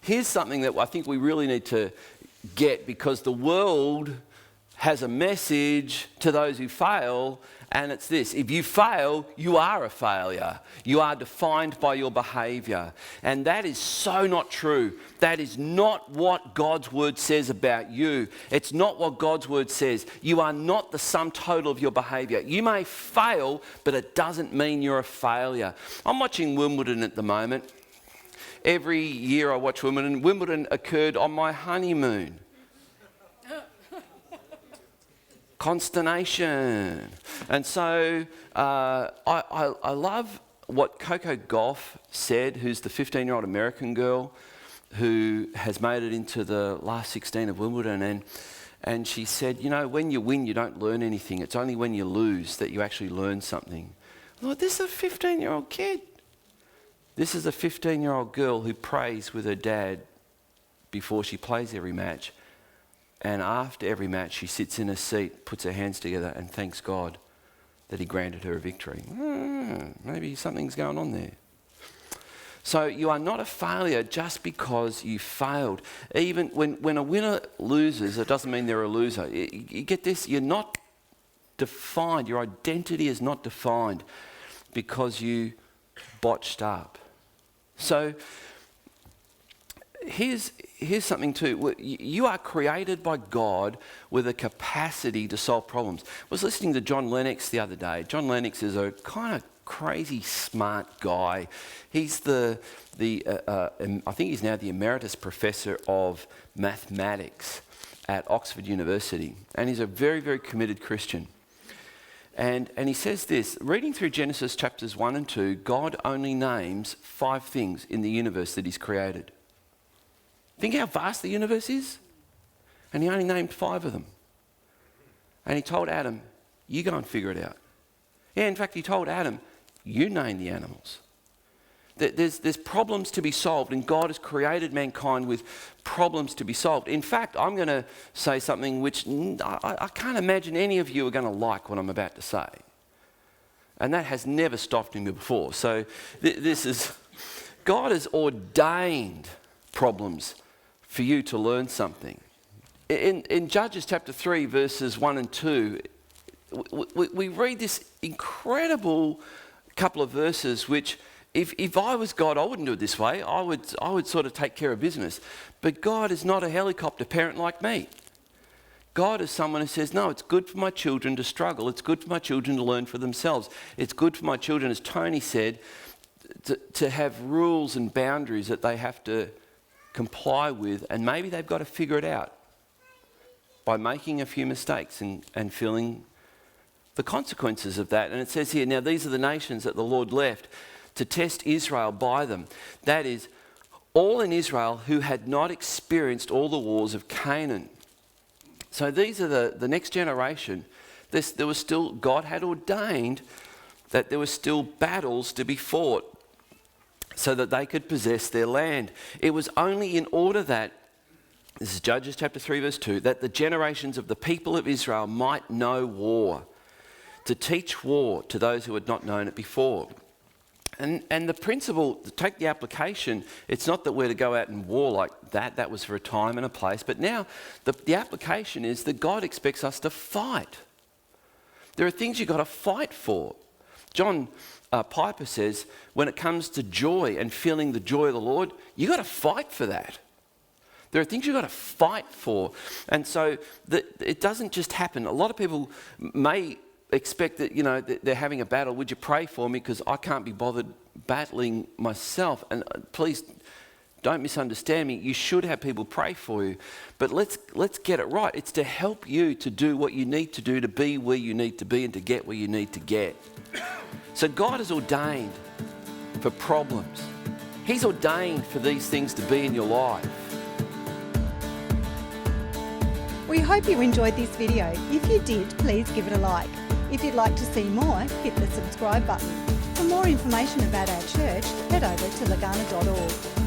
here's something that I think we really need to get, because the world has a message to those who fail, and it's this: if you fail, you are a failure. You are defined by your behaviour. And that is so not true. That is not what God's word says about you. It's not what God's word says. You are not the sum total of your behaviour. You may fail, but it doesn't mean you're a failure. I'm watching Wimbledon at the moment. Every year I watch Wimbledon. Wimbledon occurred on my honeymoon. Consternation. And so I love what Coco Gauff said, who's the 15-year-old American girl who has made it into the last 16 of Wimbledon. And she said, you know, when you win, you don't learn anything. It's only when you lose that you actually learn something. Well, this is a 15-year-old kid. This is a 15-year-old girl who prays with her dad before she plays every match. And after every match, she sits in her seat, puts her hands together and thanks God that he granted her a victory. Maybe something's going on there. So you are not a failure just because you failed. Even when a winner loses, it doesn't mean they're a loser. You get this? You're not defined. Your identity is not defined because you botched up. So here's something too. You are created by God with a capacity to solve problems. I was listening to John Lennox the other day. John Lennox is a kind of crazy smart guy. He's I think he's now the emeritus professor of mathematics at Oxford University. And he's a very, very committed Christian. And he says this: reading through Genesis chapters 1 and 2, God only names 5 things in the universe that he's created. Think how vast the universe is? And he only named 5 of them. And he told Adam, you go and figure it out. Yeah, in fact, he told Adam, you name the animals. There's problems to be solved, and God has created mankind with problems to be solved. In fact, I'm going to say something which I can't imagine any of you are going to like what I'm about to say. And that has never stopped me before. So God has ordained problems for you to learn something. In Judges chapter 3, verses 1 and 2, we read this incredible couple of verses which, if I was God, I wouldn't do it this way. I would sort of take care of business. But God is not a helicopter parent like me. God is someone who says, no, it's good for my children to struggle. It's good for my children to learn for themselves. It's good for my children, as Tony said, to have rules and boundaries that they have to comply with, and maybe they've got to figure it out by making a few mistakes and feeling the consequences of that. And it says here, now these are the nations that the Lord left to test Israel by them. That is, all in Israel who had not experienced all the wars of Canaan. So these are the next generation. There was still, God had ordained that there were still battles to be fought so that they could possess their land. It was only in order that, this is Judges chapter 3 verse 2, that the generations of the people of Israel might know war, to teach war to those who had not known it before. And the principle, to take the application, it's not that we're to go out and war like that. That was for a time and a place. But now the application is that God expects us to fight. There are things you've got to fight for. John Piper says, when it comes to joy and feeling the joy of the Lord, you've got to fight for that. There are things you've got to fight for. And so it doesn't just happen. A lot of people may expect that, that they're having a battle. Would you pray for me? Because I can't be bothered battling myself. And please don't misunderstand me. You should have people pray for you. But let's get it right. It's to help you to do what you need to do, to be where you need to be and to get where you need to get. So God has ordained for problems. He's ordained for these things to be in your life. We hope you enjoyed this video. If you did, please give it a like. If you'd like to see more, hit the subscribe button. For more information about our church, head over to lagana.org.